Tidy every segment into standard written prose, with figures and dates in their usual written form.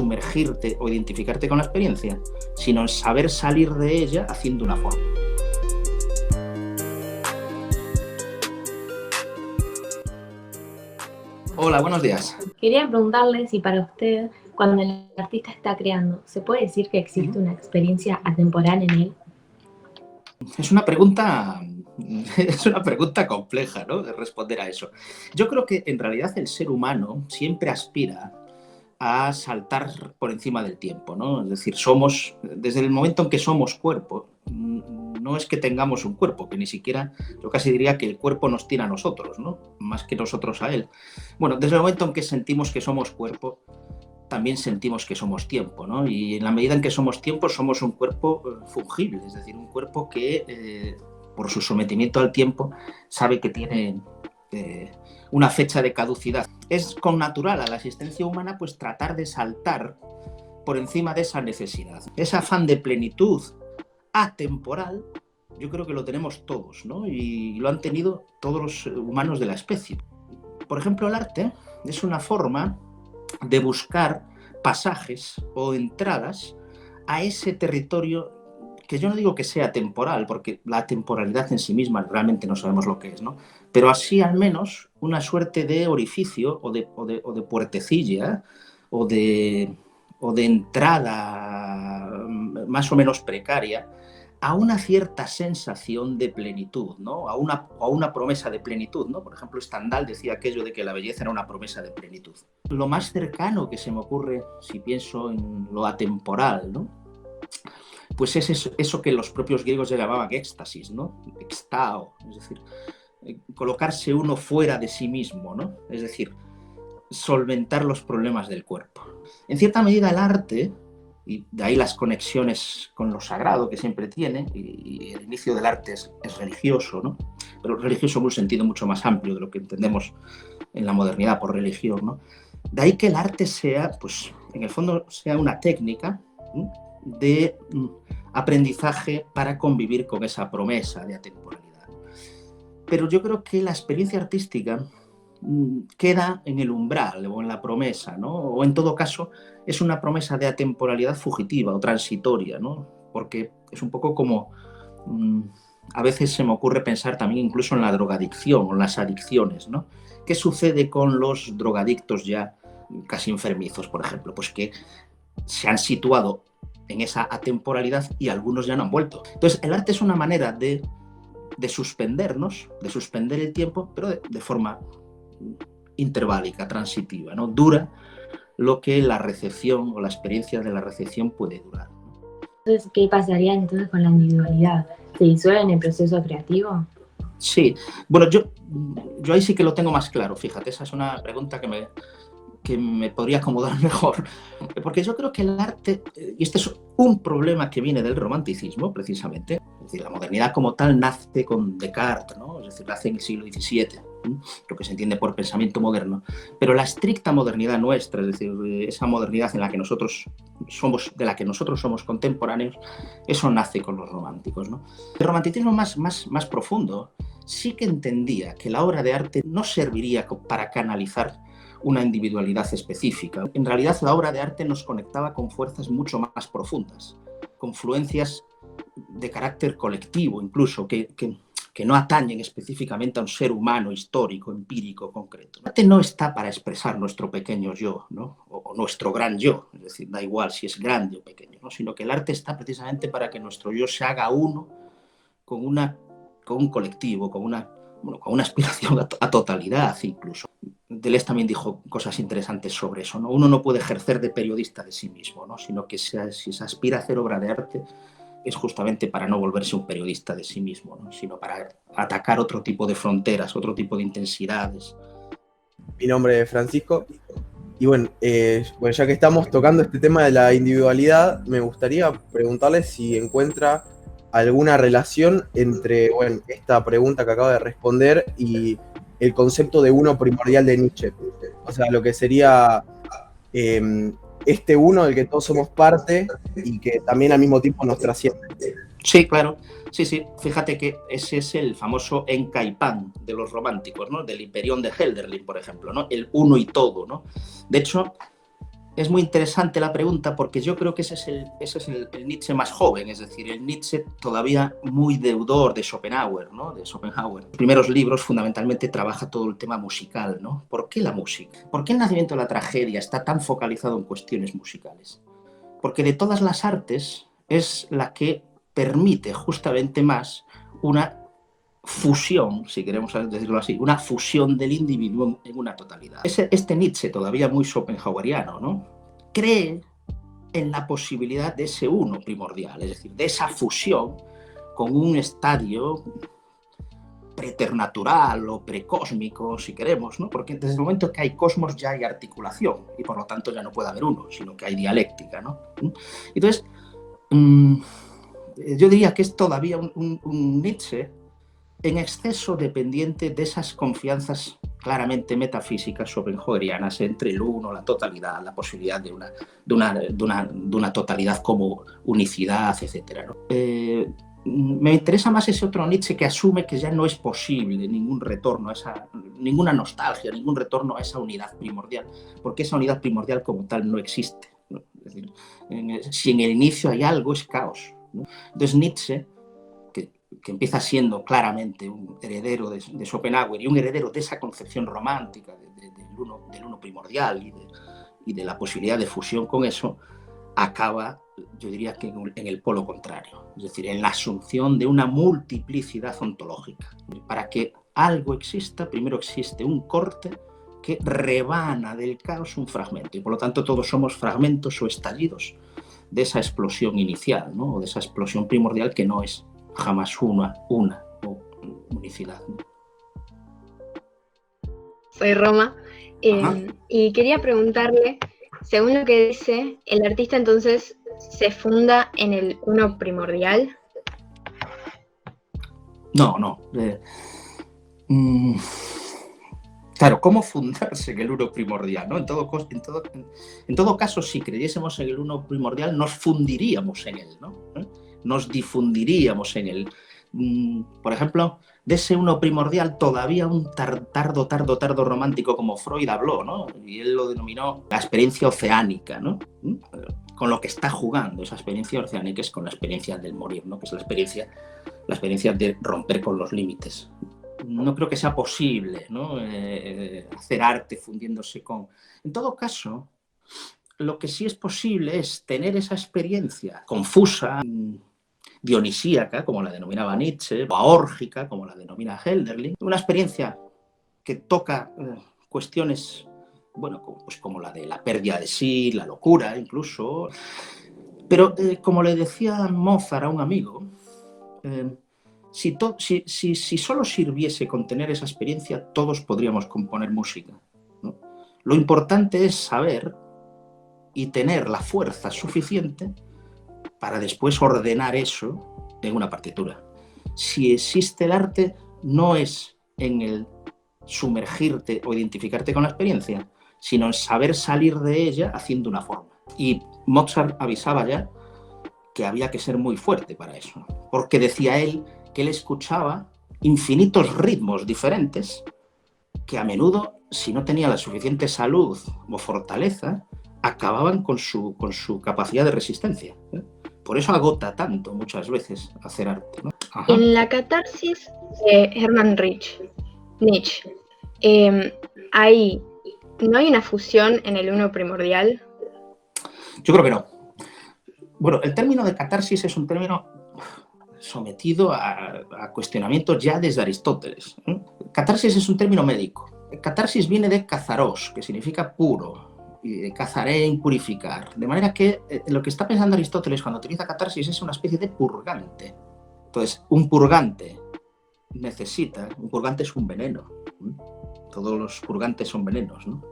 sumergirte o identificarte con la experiencia, sino en saber salir de ella haciendo una forma. Hola, buenos días. Quería preguntarle si para usted, cuando el artista está creando, ¿se puede decir que existe una experiencia atemporal en él? Es una pregunta compleja, ¿no?, de responder a eso. Yo creo que en realidad el ser humano siempre aspira a saltar por encima del tiempo, ¿no? Es decir, desde el momento en que somos cuerpo, no es que tengamos un cuerpo, que ni siquiera, yo casi diría que el cuerpo nos tiene a nosotros, ¿no?, más que nosotros a él. Bueno, desde el momento en que sentimos que somos cuerpo, también sentimos que somos tiempo, ¿no? Y en la medida en que somos tiempo, somos un cuerpo fungible, es decir, un cuerpo que, por su sometimiento al tiempo, sabe que tiene una fecha de caducidad. Es connatural a la existencia humana pues tratar de saltar por encima de esa necesidad. Ese afán de plenitud atemporal, yo creo que lo tenemos todos, ¿no? Y lo han tenido todos los humanos de la especie. Por ejemplo, el arte es una forma de buscar pasajes o entradas a ese territorio que yo no digo que sea temporal, porque la temporalidad en sí misma realmente no sabemos lo que es, ¿no? Pero así al menos una suerte de orificio o de puertecilla o de entrada más o menos precaria a una cierta sensación de plenitud, ¿no? A una promesa de plenitud, ¿no? Por ejemplo, Stendhal decía aquello de que la belleza era una promesa de plenitud. Lo más cercano que se me ocurre, si pienso en lo atemporal, ¿no?, pues es eso que los propios griegos llamaban éxtasis, ¿no? Extao, es decir, colocarse uno fuera de sí mismo, ¿no? Es decir, solventar los problemas del cuerpo. En cierta medida el arte, y de ahí las conexiones con lo sagrado que siempre tiene, y el inicio del arte es religioso, ¿no? Pero religioso en un sentido mucho más amplio de lo que entendemos en la modernidad por religión, ¿no? De ahí que el arte sea, pues, en el fondo, sea una técnica, ¿no?, de aprendizaje para convivir con esa promesa de atemporalidad. Pero yo creo que la experiencia artística queda en el umbral o en la promesa, ¿no? O en todo caso es una promesa de atemporalidad fugitiva o transitoria, ¿no? Porque es un poco como a veces se me ocurre pensar también incluso en la drogadicción o en las adicciones, ¿no? ¿Qué sucede con los drogadictos ya casi enfermizos, por ejemplo? Pues que se han situado en esa atemporalidad y algunos ya no han vuelto. Entonces, el arte es una manera de suspendernos, de suspender el tiempo, pero de forma interválica, transitiva, ¿no? Dura lo que la recepción o la experiencia de la recepción puede durar. Entonces, ¿qué pasaría entonces con la individualidad? ¿Se disuelve en el proceso creativo? Sí, bueno, yo ahí sí que lo tengo más claro, fíjate, esa es una pregunta que me podría acomodar mejor, porque yo creo que el arte, y este es un problema que viene del romanticismo precisamente, es decir, la modernidad como tal nace con Descartes, ¿no? Es decir, nace en el siglo XVII, lo que se entiende por pensamiento moderno, pero la estricta modernidad nuestra, es decir, esa modernidad de la que nosotros somos contemporáneos, eso nace con los románticos, ¿no? El romanticismo más profundo sí que entendía que la obra de arte no serviría para canalizar una individualidad específica. En realidad, la obra de arte nos conectaba con fuerzas mucho más profundas, con fluencias de carácter colectivo, incluso, que no atañen específicamente a un ser humano histórico, empírico, concreto. El arte no está para expresar nuestro pequeño yo, ¿no?, o nuestro gran yo, es decir, da igual si es grande o pequeño, ¿no?, sino que el arte está precisamente para que nuestro yo se haga uno con un colectivo, con una aspiración a totalidad incluso. Deleuze también dijo cosas interesantes sobre eso, ¿no? Uno no puede ejercer de periodista de sí mismo, ¿no?, sino que si se aspira a hacer obra de arte es justamente para no volverse un periodista de sí mismo, ¿no?, sino para atacar otro tipo de fronteras, otro tipo de intensidades. Mi nombre es Francisco y bueno, ya que estamos tocando este tema de la individualidad, me gustaría preguntarle si encuentra alguna relación entre, esta pregunta que acaba de responder y el concepto de uno primordial de Nietzsche. O sea, lo que sería este uno del que todos somos parte y que también al mismo tiempo nos trasciende. Sí, claro. Sí. Fíjate que ese es el famoso Encaipán de los románticos, ¿no?, del Hiperión de Hölderlin, por ejemplo, ¿no?, el uno y todo, ¿no? De hecho, Es muy interesante la pregunta porque yo creo que ese es el Nietzsche más joven, es decir, el Nietzsche todavía muy deudor de Schopenhauer, ¿no? De Schopenhauer. Los primeros libros fundamentalmente trabaja todo el tema musical, ¿no? ¿Por qué la música? ¿Por qué el nacimiento de la tragedia está tan focalizado en cuestiones musicales? Porque de todas las artes es la que permite justamente más una fusión, si queremos decirlo así, una fusión del individuo en una totalidad. Este Nietzsche, todavía muy schopenhaueriano, ¿no? Cree en la posibilidad de ese uno primordial, es decir, de esa fusión con un estadio preternatural o precósmico, si queremos, ¿no? Porque desde el momento que hay cosmos ya hay articulación y por lo tanto ya no puede haber uno, sino que hay dialéctica, ¿no? Entonces, yo diría que es todavía un Nietzsche en exceso dependiente de esas confianzas claramente metafísicas schopenhauerianas entre el uno, la totalidad, la posibilidad de una totalidad como unicidad, etc. ¿no? Me interesa más ese otro Nietzsche que asume que ya no es posible ningún retorno a ninguna nostalgia, ningún retorno a esa unidad primordial, porque esa unidad primordial como tal no existe, ¿no? Es decir, si en el inicio hay algo, es caos, ¿no? Entonces Nietzsche, que empieza siendo claramente un heredero de Schopenhauer y un heredero de esa concepción romántica del uno primordial y de la posibilidad de fusión con eso, acaba, yo diría que en el polo contrario, es decir, en la asunción de una multiplicidad ontológica. Para que algo exista, primero existe un corte que rebana del caos un fragmento, y por lo tanto todos somos fragmentos o estallidos de esa explosión inicial, ¿no? O de esa explosión primordial que no es jamás una o unicidad, ¿no? Soy Roma, y quería preguntarle, según lo que dice, ¿el artista entonces se funda en el uno primordial? No. Claro, ¿cómo fundarse en el uno primordial, ¿no? En todo caso, si creyésemos en el uno primordial, nos fundiríamos en él, ¿no? Nos difundiríamos en él. Por ejemplo, de ese uno primordial todavía un tardo romántico como Freud habló, ¿no? Y él lo denominó la experiencia oceánica, ¿no? Con lo que está jugando esa experiencia oceánica es con la experiencia del morir, ¿no? Que es la experiencia de romper con los límites. No creo que sea posible, ¿no? Hacer arte fundiéndose con... En todo caso, lo que sí es posible es tener esa experiencia confusa, dionisíaca, como la denominaba Nietzsche, o aórgica, como la denomina Hölderlin, una experiencia que toca cuestiones, bueno, pues como la de la pérdida de sí, la locura incluso, pero como le decía Mozart a un amigo, si solo sirviese con tener esa experiencia, todos podríamos componer música, ¿no? Lo importante es saber y tener la fuerza suficiente para después ordenar eso en una partitura. Si existe el arte, no es en el sumergirte o identificarte con la experiencia, sino en saber salir de ella haciendo una forma. Y Mozart avisaba ya que había que ser muy fuerte para eso, porque decía él que él escuchaba infinitos ritmos diferentes que a menudo, si no tenía la suficiente salud o fortaleza, acababan con su capacidad de resistencia, ¿eh? Por eso agota tanto muchas veces hacer arte, ¿no? En la catarsis de Hermann Nietzsche, ahí ¿no hay una fusión en el uno primordial? Yo creo que no. Bueno, el término de catarsis es un término sometido a cuestionamientos ya desde Aristóteles, ¿eh? Catarsis es un término médico. Catarsis viene de kazaros, que significa puro, y de cazarén, purificar. De manera que lo que está pensando Aristóteles cuando utiliza catarsis es una especie de purgante. Entonces, un purgante es un veneno. Todos los purgantes son venenos, ¿no?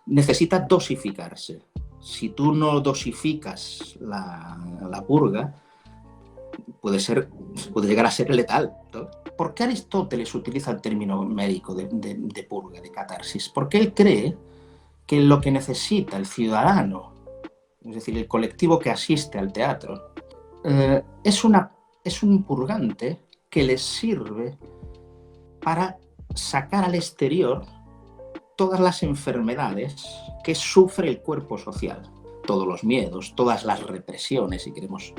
Necesita dosificarse. Si tú no dosificas la purga, puede llegar a ser letal, ¿no? ¿Por qué Aristóteles utiliza el término médico de purga, de catarsis? Porque él cree que lo que necesita el ciudadano, es decir, el colectivo que asiste al teatro, es un purgante que les sirve para sacar al exterior todas las enfermedades que sufre el cuerpo social. todos los miedos, todas las represiones, si queremos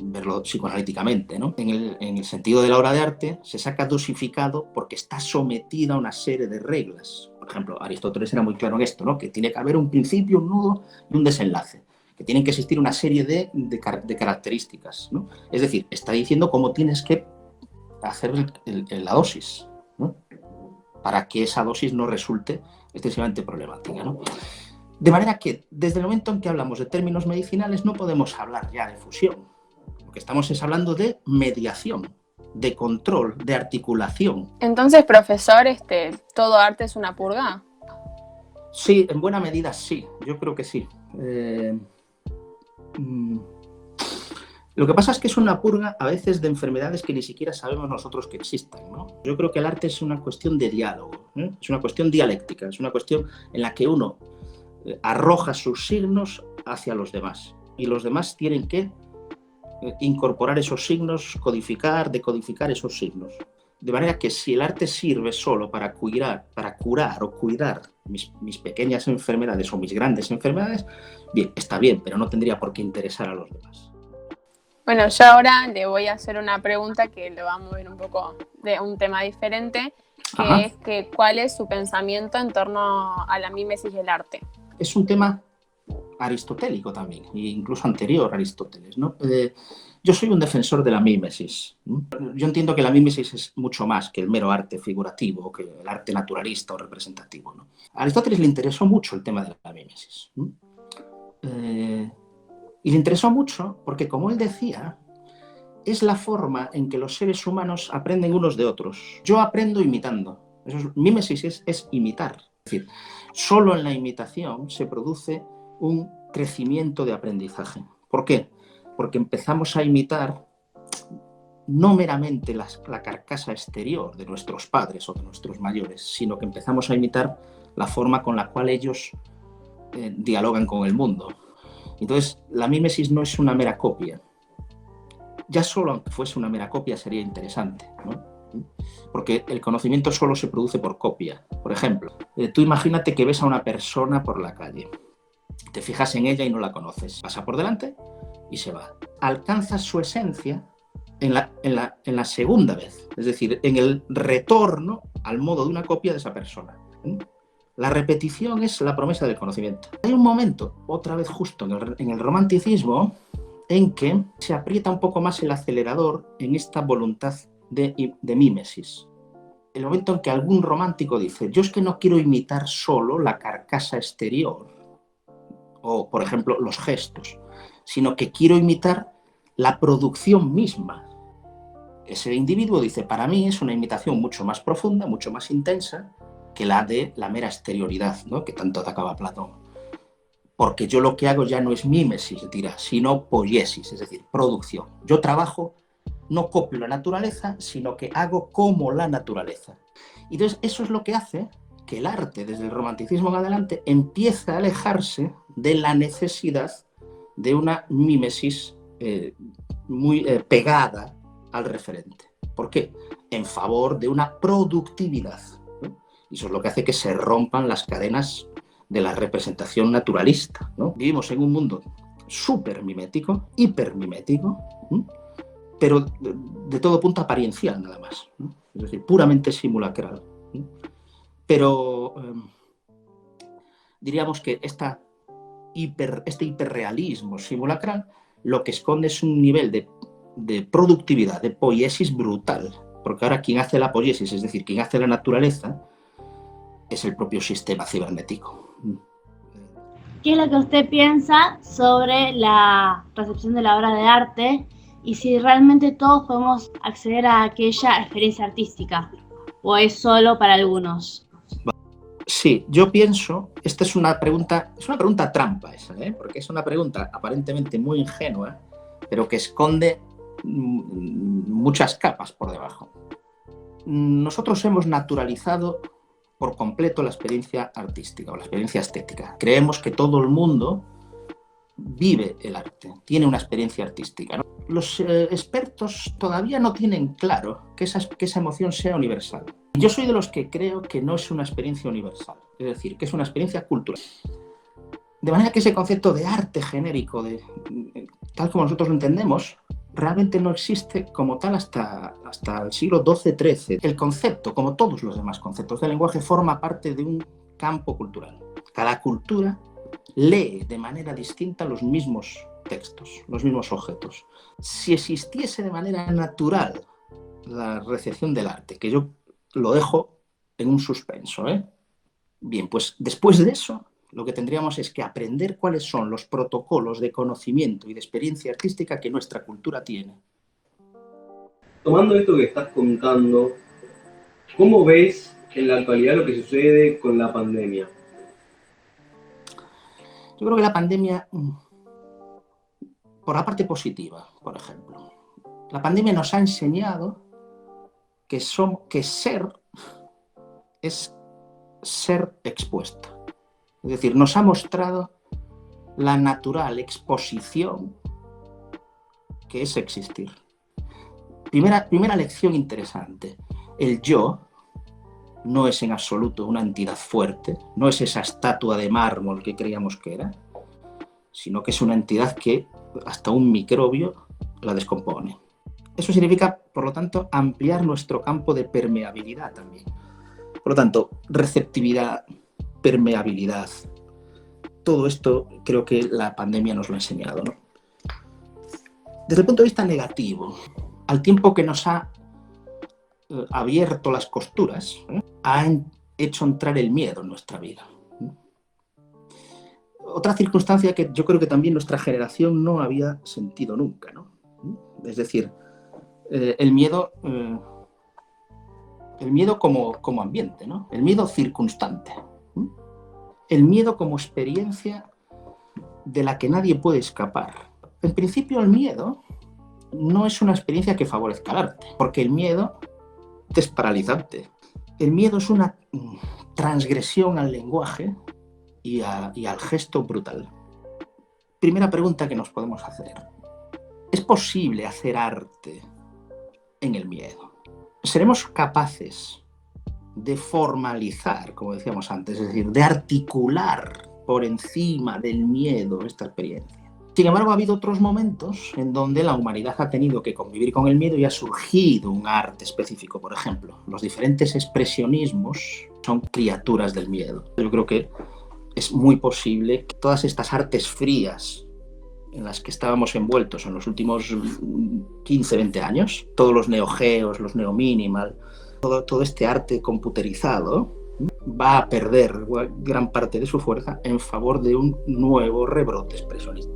verlo psicoanalíticamente, ¿no? En el sentido de la obra de arte se saca dosificado porque está sometida a una serie de reglas. Por ejemplo, Aristóteles era muy claro en esto, ¿no? Que tiene que haber un principio, un nudo y un desenlace, que tienen que existir una serie de características, ¿no? Es decir, está diciendo cómo tienes que hacer la dosis, ¿no? Para que esa dosis no resulte excesivamente problemática, ¿no? De manera que, desde el momento en que hablamos de términos medicinales, no podemos hablar ya de fusión. Lo que estamos es hablando de mediación, de control, de articulación. Entonces, profesor, ¿todo arte es una purga? Sí, en buena medida sí, yo creo que sí. Lo que pasa es que es una purga a veces de enfermedades que ni siquiera sabemos nosotros que existen, ¿no? Yo creo que el arte es una cuestión de diálogo, ¿eh? Es una cuestión dialéctica, es una cuestión en la que uno arroja sus signos hacia los demás y los demás tienen que incorporar esos signos, codificar, decodificar esos signos. De manera que si el arte sirve solo para curar o cuidar mis pequeñas enfermedades o mis grandes enfermedades, bien, está bien, pero no tendría por qué interesar a los demás. Bueno, yo ahora le voy a hacer una pregunta que lo va a mover un poco de un tema diferente, que es que ¿cuál es su pensamiento en torno a la mímesis del arte? Es un tema aristotélico también, e incluso anterior a Aristóteles, ¿no? Yo soy un defensor de la mímesis, ¿no? Yo entiendo que la mímesis es mucho más que el mero arte figurativo, que el arte naturalista o representativo, ¿no? A Aristóteles le interesó mucho el tema de la mímesis, ¿no? Y le interesó mucho porque, como él decía, es la forma en que los seres humanos aprenden unos de otros. Yo aprendo imitando. Mímesis es imitar. Es decir, solo en la imitación se produce un crecimiento de aprendizaje. ¿Por qué? Porque empezamos a imitar no meramente la carcasa exterior de nuestros padres o de nuestros mayores, sino que empezamos a imitar la forma con la cual ellos dialogan con el mundo. Entonces, la mímesis no es una mera copia. Ya solo aunque fuese una mera copia sería interesante, ¿no? Porque el conocimiento solo se produce por copia. Por ejemplo, tú imagínate que ves a una persona por la calle, te fijas en ella y no la conoces, pasa por delante y se va. Alcanzas su esencia en la segunda vez, es decir, en el retorno al modo de una copia de esa persona. La repetición es la promesa del conocimiento. Hay un momento, otra vez justo en el romanticismo, en que se aprieta un poco más el acelerador en esta voluntad de mímesis. El momento en que algún romántico dice, yo es que no quiero imitar solo la carcasa exterior, o por ejemplo los gestos, sino que quiero imitar la producción misma. Ese individuo dice, para mí es una imitación mucho más profunda, mucho más intensa, que la de la mera exterioridad, ¿no? Que tanto atacaba Platón. Porque yo lo que hago ya no es mímesis, dirá, sino poiesis, es decir, producción. Yo trabajo, no copio la naturaleza, sino que hago como la naturaleza. Y entonces eso es lo que hace que el arte, desde el romanticismo en adelante, empieza a alejarse de la necesidad de una mímesis muy pegada al referente. ¿Por qué? En favor de una productividad. Y eso es lo que hace que se rompan las cadenas de la representación naturalista, ¿no? Vivimos en un mundo súper mimético, hipermimético, ¿no? Pero de todo punto apariencial nada más, ¿no? Es decir, puramente simulacral, ¿no? Pero diríamos que este hiperrealismo simulacral lo que esconde es un nivel de productividad, de poiesis brutal, porque ahora quien hace la poiesis, es decir, quien hace la naturaleza, es el propio sistema cibernético. ¿Qué es lo que usted piensa sobre la recepción de la obra de arte y si realmente todos podemos acceder a aquella experiencia artística o es solo para algunos? Sí, yo pienso, esta es una pregunta trampa esa, porque es una pregunta aparentemente muy ingenua, pero que esconde muchas capas por debajo. Nosotros hemos naturalizado por completo la experiencia artística o la experiencia estética. Creemos que todo el mundo vive el arte, tiene una experiencia artística, ¿no? Los expertos todavía no tienen claro que esa emoción sea universal. Yo soy de los que creo que no es una experiencia universal, es decir, que es una experiencia cultural. De manera que ese concepto de arte genérico, tal como nosotros lo entendemos, realmente no existe como tal hasta el siglo XII-XIII. El concepto, como todos los demás conceptos del lenguaje, forma parte de un campo cultural. Cada cultura lee de manera distinta los mismos textos, los mismos objetos. Si existiese de manera natural la recepción del arte, que yo lo dejo en un suspenso, bien, pues después de eso, lo que tendríamos es que aprender cuáles son los protocolos de conocimiento y de experiencia artística que nuestra cultura tiene. Tomando esto que estás contando, ¿cómo ves en la actualidad lo que sucede con la pandemia? Yo creo que la pandemia, por la parte positiva, por ejemplo, la pandemia nos ha enseñado que ser es ser expuesto. Es decir, nos ha mostrado la natural exposición que es existir. Primera lección interesante. El yo no es en absoluto una entidad fuerte, no es esa estatua de mármol que creíamos que era, sino que es una entidad que hasta un microbio la descompone. Eso significa, por lo tanto, ampliar nuestro campo de permeabilidad también. Por lo tanto, receptividad, permeabilidad, todo esto creo que la pandemia nos lo ha enseñado, ¿no? Desde el punto de vista negativo, al tiempo que nos ha abierto las costuras, ha hecho entrar el miedo en nuestra vida. Otra circunstancia que yo creo que también nuestra generación no había sentido nunca, ¿no? Es decir, el miedo como ambiente, ¿no? El miedo circunstante. El miedo como experiencia de la que nadie puede escapar. En principio, el miedo no es una experiencia que favorezca el arte, porque el miedo es paralizante. El miedo es una transgresión al lenguaje y al gesto brutal. Primera pregunta que nos podemos hacer. ¿Es posible hacer arte en el miedo? ¿Seremos capaces de formalizar, como decíamos antes, es decir, de articular por encima del miedo esta experiencia? Sin embargo, ha habido otros momentos en donde la humanidad ha tenido que convivir con el miedo y ha surgido un arte específico. Por ejemplo, los diferentes expresionismos son criaturas del miedo. Yo creo que es muy posible que todas estas artes frías en las que estábamos envueltos en los últimos 15, 20 años, todos los neogeos, los neominimal, todo este arte computerizado, va a perder gran parte de su fuerza en favor de un nuevo rebrote expresionista.